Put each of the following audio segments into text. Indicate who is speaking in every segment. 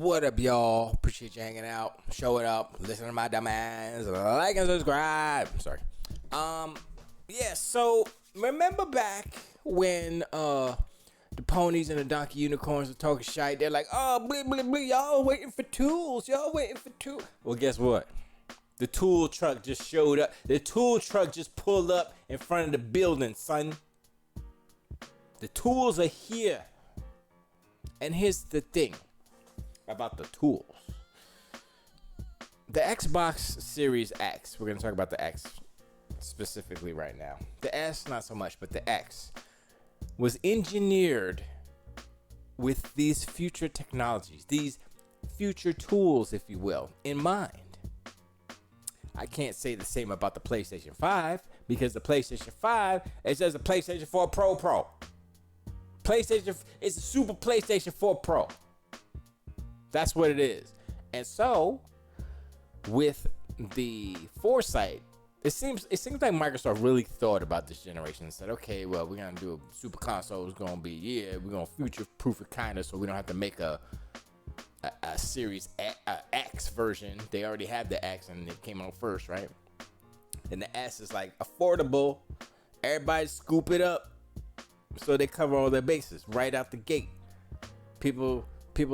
Speaker 1: What up, y'all? Appreciate you hanging out, showing up, listening to my dumb ass, like and subscribe. Sorry. Yeah, so remember back when the Ponies and the Donkey Unicorns were talking shite? They're like, oh, blee, blee, blee, y'all waiting for tools. Y'all waiting for tools. Well, guess what? The tool truck just showed up. The tool truck just pulled up in front of the building, son. The tools are here. And here's the thing about the tools. The Xbox Series X, we're going to talk about the X specifically right now. The S, not so much, but the X was engineered with these future technologies, these future tools, if you will, in mind. I can't say the same about the PlayStation 5 because the PlayStation 5, it says a PlayStation 4 Pro. PlayStation, it's a Super PlayStation 4 Pro. That's what it is. And so, with the foresight, it seems like Microsoft really thought about this generation and said, okay, well, we're gonna do a super console. It's gonna be, we're gonna future-proof it kind of, so we don't have to make a Series X version. They already have the X, and it came out first, right? And the S is like affordable. Everybody scoop it up, so they cover all their bases right out the gate. People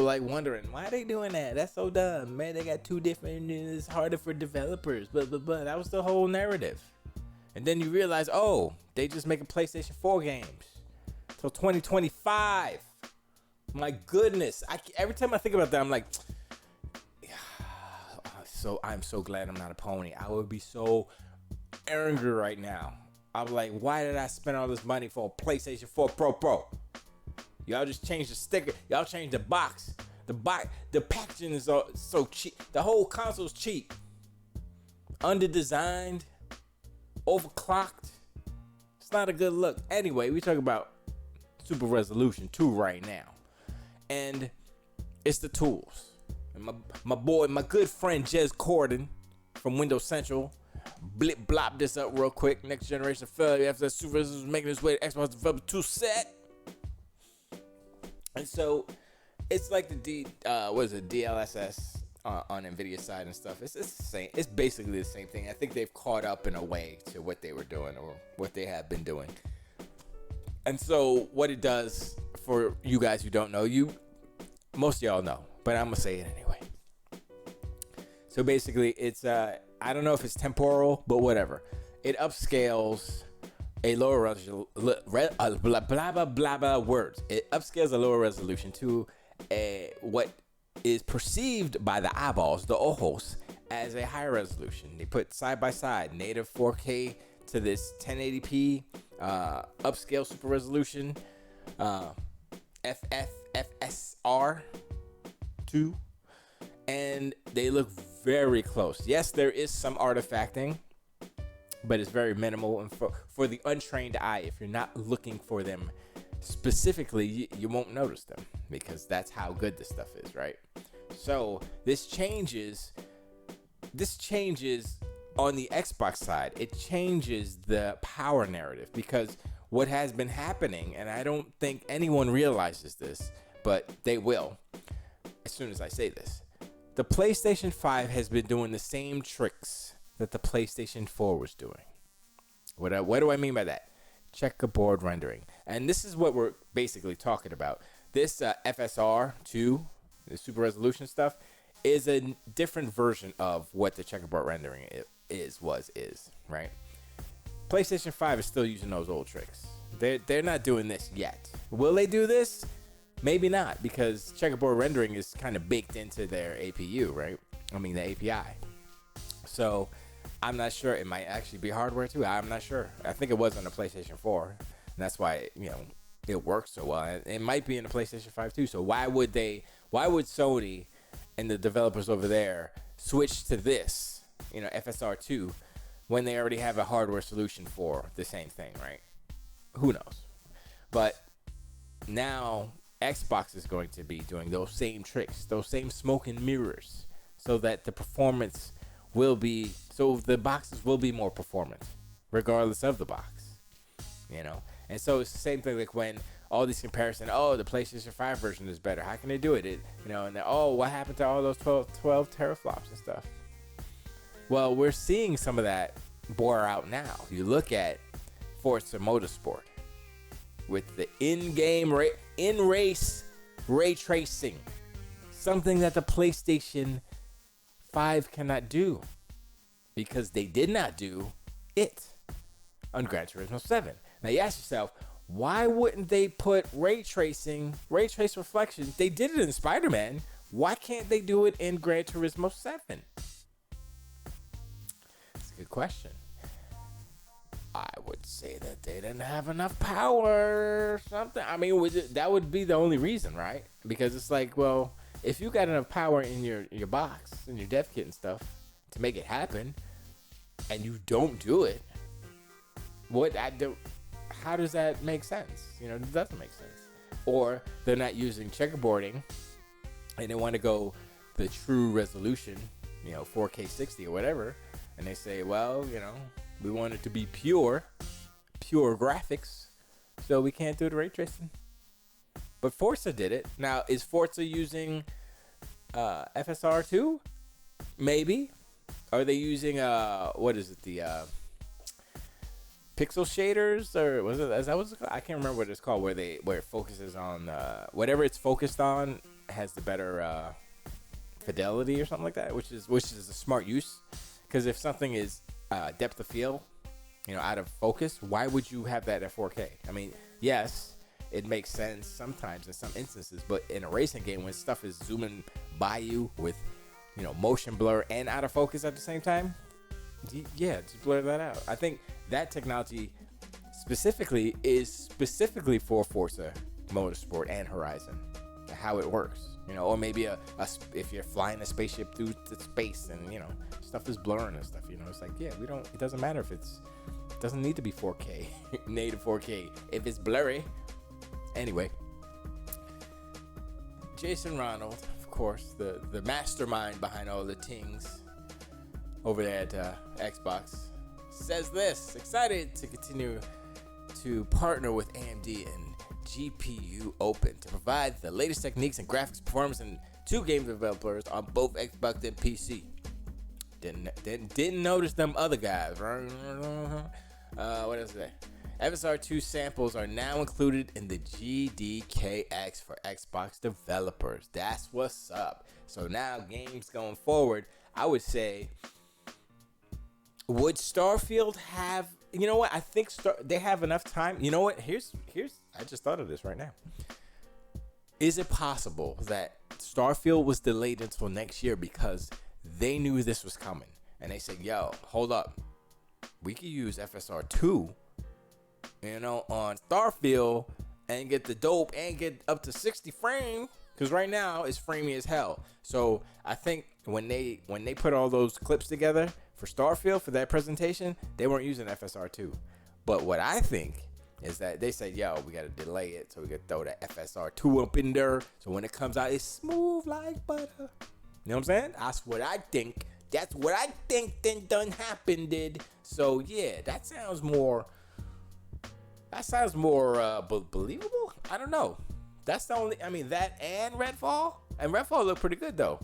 Speaker 1: like wondering why they doing that. That's so dumb, man. They got two different. It's harder for developers, but that was the whole narrative. And then you realize, oh, they just making PlayStation 4 games till 2025. My goodness, every time I think about that, I'm like, I'm so glad I'm not a pony. I would be so angry right now. I'm like, why did I spend all this money for a PlayStation 4 Pro? Y'all just changed the sticker. Y'all changed the box. The packaging is so cheap. The whole console's cheap. Underdesigned. Overclocked. It's not a good look. Anyway, we talk about Super Resolution 2 right now. And it's the tools. And my good friend Jez Corden from Windows Central blip blop this up real quick. Next generation failure after Super Resolution making its way to Xbox Developer 2 set. And so it's like the DLSS on Nvidia side and stuff. It's the same. It's basically the same thing. I think they've caught up in a way to what they were doing or what they have been doing. And so what it does for you guys who don't know, most of y'all know, but I'm gonna say it anyway. So basically, it's I don't know if it's temporal, but whatever. It upscales a lower resolution, blah blah blah words. It upscales a lower resolution to what is perceived by the eyeballs, the ojos, as a higher resolution. They put side by side native 4K to this 1080p upscale super resolution, FSR 2, and they look very close. Yes, there is some artifacting, but it's very minimal, and for the untrained eye, if you're not looking for them specifically, you won't notice them because that's how good this stuff is, right? So this changes on the Xbox side. It changes the power narrative because what has been happening, and I don't think anyone realizes this, but they will as soon as I say this. The PlayStation 5 has been doing the same tricks that the PlayStation 4 was doing. What do I mean by that? Checkerboard rendering. And this is what we're basically talking about. This FSR 2, the super resolution stuff, is a different version of what the checkerboard rendering is, right? PlayStation 5 is still using those old tricks. They're not doing this yet. Will they do this? Maybe not, because checkerboard rendering is kind of baked into their APU, right? I mean, the API. So I'm not sure. It might actually be hardware too. I'm not sure. I think it was on the PlayStation 4, and that's why it works so well. It might be in the PlayStation 5 too. So why would Sony and the developers over there switch to this, FSR 2, when they already have a hardware solution for the same thing, right? Who knows? But now Xbox is going to be doing those same tricks, those same smoke and mirrors, so that the performance will be, so the boxes will be more performant regardless of the box, And so it's the same thing like when all these comparisons. Oh, the PlayStation 5 version is better. How can they do it? And then, oh, what happened to all those 12 teraflops and stuff? Well, we're seeing some of that bore out now. You look at Forza Motorsport with the in-race ray tracing, something that the PlayStation 5 cannot do because they did not do it on Gran Turismo 7. Now you ask yourself, why wouldn't they put ray trace reflections? They did it in Spider-Man. Why can't they do it in Gran Turismo 7? That's a good question. I would say that they didn't have enough power or something. I mean, that would be the only reason, right? Because it's like, well, if you got enough power in your box, in your dev kit and stuff to make it happen, and you don't do it, how does that make sense? It doesn't make sense. Or they're not using checkerboarding, and they want to go the true resolution, 4K 60 or whatever, and they say, well, we want it to be pure graphics, so we can't do the ray tracing. But Forza did it. Now, is Forza using FSR 2? Maybe. Are they using what is it? The pixel shaders, or was it? Is that what it's called? I can't remember what it's called. Where it focuses on whatever it's focused on has the better fidelity or something like that, which is a smart use. Because if something is depth of field, out of focus, why would you have that at 4K? I mean, yes, it makes sense sometimes in some instances, but in a racing game when stuff is zooming by you with, motion blur and out of focus at the same time, yeah, just blur that out. I think that technology specifically is specifically for Forza Motorsport and Horizon, how it works, or maybe if you're flying a spaceship through the space and stuff is blurring and stuff, it's like, yeah, it doesn't matter if it doesn't need to be 4K, native 4K, if it's blurry. Anyway, Jason Ronald, of course, the mastermind behind all the things over there at Xbox, says this: excited to continue to partner with AMD and GPU Open to provide the latest techniques and graphics performance and to game developers on both Xbox and PC. Didn't notice them other guys. What else is that? FSR 2 samples are now included in the GDKX for Xbox developers. That's what's up. So now games going forward, I would say, would Starfield have, I think they have enough time. You know what? Here's I just thought of this right now. Is it possible that Starfield was delayed until next year because they knew this was coming and they said, yo, hold up, we could use FSR 2 on Starfield and get the dope and get up to 60 frames, because right now it's framey as hell. So I think when they put all those clips together for Starfield for that presentation, they weren't using FSR 2. But what I think is that they said, yo, we gotta delay it so we can throw that FSR 2 up in there, so when it comes out it's smooth like butter. You know what I'm saying? That's what I think. That's what I think done happened did. So yeah, that sounds more believable. I don't know. That's the only. I mean, that and Redfall look pretty good though.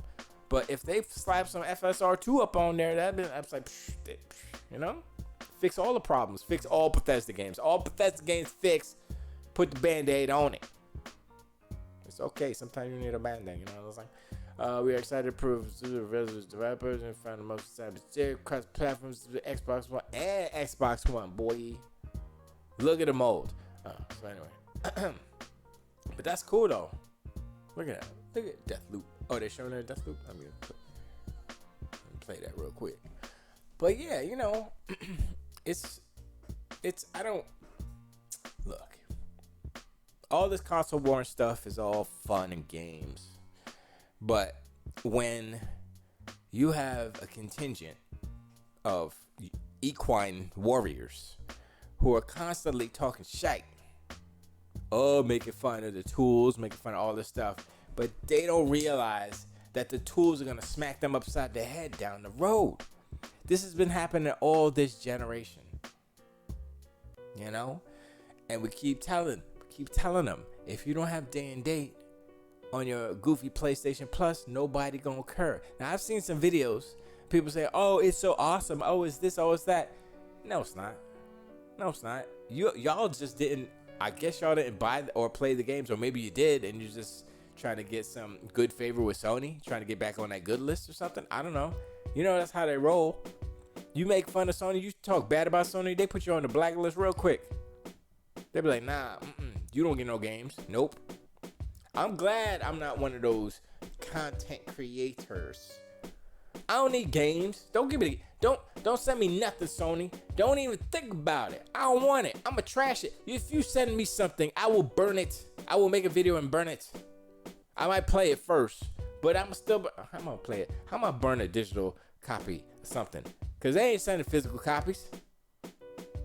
Speaker 1: But if they slap some FSR 2 up on there, I'm like, fix all the problems, fix all Bethesda games. All Bethesda games fix. Put the Band-Aid on it. It's okay. Sometimes you need a Band-Aid. I was like, we are excited to prove to the resident developers and find the most established cross platforms to the Xbox One and Xbox One, boy. Look at the mold. So anyway, but that's cool though. Look at that. Look at Deathloop. Oh, they're showing their Deathloop. I'm gonna play that real quick. But yeah, it's. I don't look. All this console war stuff is all fun and games, but when you have a contingent of equine warriors who are constantly talking shite, making fun of the tools, making fun of all this stuff, but they don't realize that the tools are going to smack them upside the head down the road. This has been happening all this generation, and we keep telling keep telling them, if you don't have day and date on your goofy PlayStation Plus, nobody gonna care. Now, I've seen some videos. People say, oh, it's so awesome. Oh, it's this. Oh, it's that. No, it's not. No, it's not. Y'all just didn't. I guess y'all didn't buy or play the games, or maybe you did, and you're just trying to get some good favor with Sony, trying to get back on that good list or something. I don't know. You know, that's how they roll. You make fun of Sony, you talk bad about Sony, they put you on the blacklist real quick. They be like, nah, you don't get no games. Nope. I'm glad I'm not one of those content creators. I don't need games. Don't give me don't send me nothing, Sony. Don't even think about it. I don't want it. I'ma trash it. If you send me something, I will burn it. I will make a video and burn it. I might play it first, but I'm gonna play it. How am I burn a digital copy of something? Cause they ain't sending physical copies.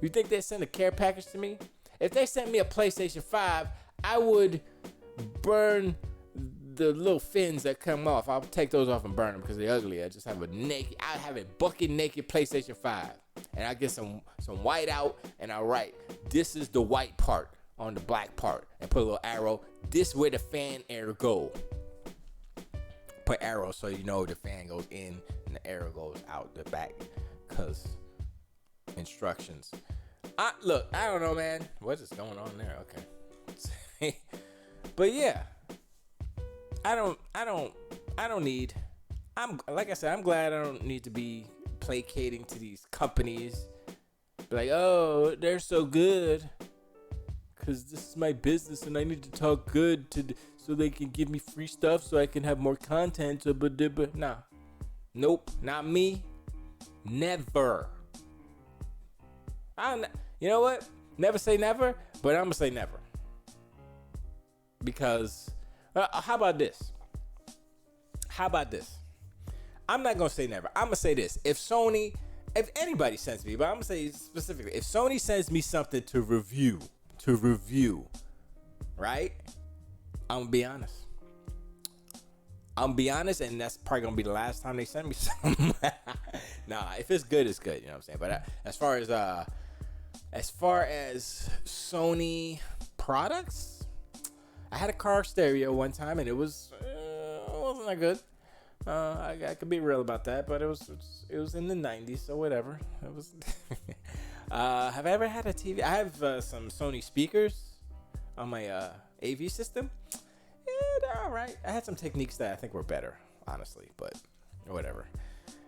Speaker 1: You think they send a care package to me? If they sent me a PlayStation 5, I would burn the little fins that come off. I'll take those off and burn them because they're ugly. I just have a bucket naked PlayStation 5. And I get some white out and I write, this is the white part on the black part. And put a little arrow. This where the fan air go. Put arrow so you know the fan goes in and the arrow goes out the back. Cause instructions. Look, I don't know, man. What is going on there? Okay. But yeah. I'm like I said, I'm glad I don't need to be placating to these companies. Be like, oh, they're so good. Cause this is my business and I need to talk good so they can give me free stuff so I can have more content. Nah. Nope, not me. Never. You know what? Never say never, but I'm gonna say never. Because how about this? I'm not gonna say never. I'm gonna say this. If anybody sends me, but I'm gonna say specifically, if Sony sends me something to review, right? I'm gonna be honest. And that's probably gonna be the last time they send me something. Nah, if it's good, it's good. You know what I'm saying? But as far as Sony products, I had a car stereo one time and it wasn't that good. I could be real about that, but it was in the 90s, so whatever. It was. Have I ever had a TV? I have some Sony speakers on my AV system. They're all right. I had some techniques that I think were better, honestly, but whatever.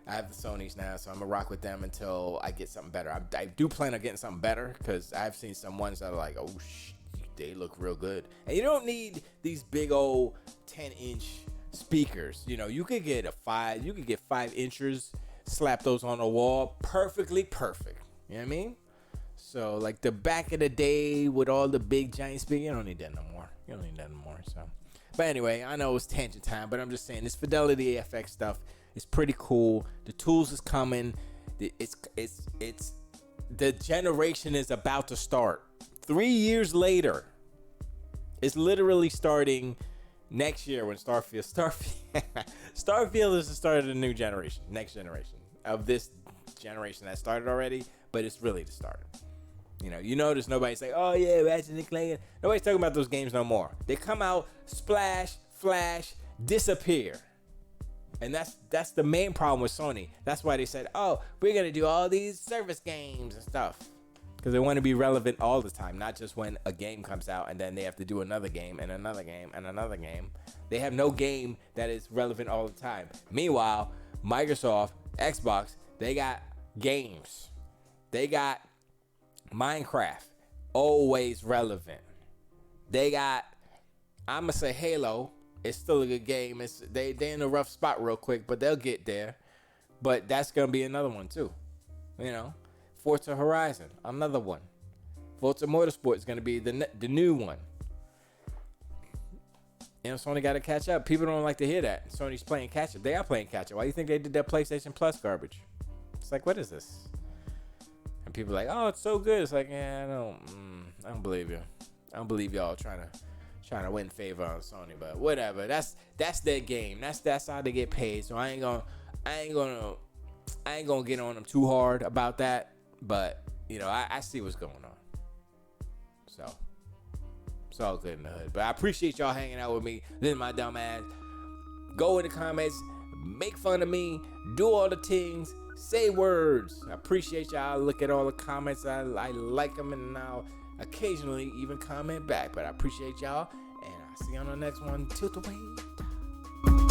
Speaker 1: I have the Sonys now, so I'm gonna rock with them until I get something better. I do plan on getting something better because I've seen some ones that are like, oh, they look real good. And you don't need these big old 10-inch speakers. You know, you could get 5 inches, slap those on the wall, perfectly perfect. You know what I mean? So like the back of the day with all the big giant speakers, you don't need that no more. So, but anyway, I know it's tangent time, but I'm just saying this Fidelity FX stuff is pretty cool. The tools is coming. It's the generation is about to start. 3 years later, it's literally starting next year when Starfield is the start of the new generation, next generation of this generation that started already, but it's really the start. You notice nobody's like, oh yeah, Ratchet and Clank. Nobody's talking about those games no more. They come out, splash, flash, disappear. And that's the main problem with Sony. That's why they said, oh, we're going to do all these service games and stuff. Because they want to be relevant all the time, not just when a game comes out and then they have to do another game and another game and another game. They have no game that is relevant all the time. Meanwhile, Microsoft, Xbox, they got games. They got Minecraft, always relevant. They got, I'm going to say Halo. It's still a good game. They in a rough spot real quick, but they'll get there. But that's going to be another one too. Forza Horizon, another one. Forza Motorsport is going to be the new one. Sony got to catch up. People don't like to hear that. Sony's playing catch up. They are playing catch up. Why do you think they did that PlayStation Plus garbage? It's like, what is this? And people are like, oh, it's so good. It's like, yeah, I don't believe you. I don't believe y'all trying to win favor on Sony, but whatever. That's their game. That's how they get paid. So I ain't gonna get on them too hard about that. But I see what's going on. So It's all good in the hood. But I appreciate y'all hanging out with me. This is my dumb ass. Go in the comments, make fun of me, do all the things, say words. I appreciate y'all. Look at all the comments. I like them, and I'll occasionally even comment back. But I appreciate y'all, and I'll see you on the next one. Tilt the way.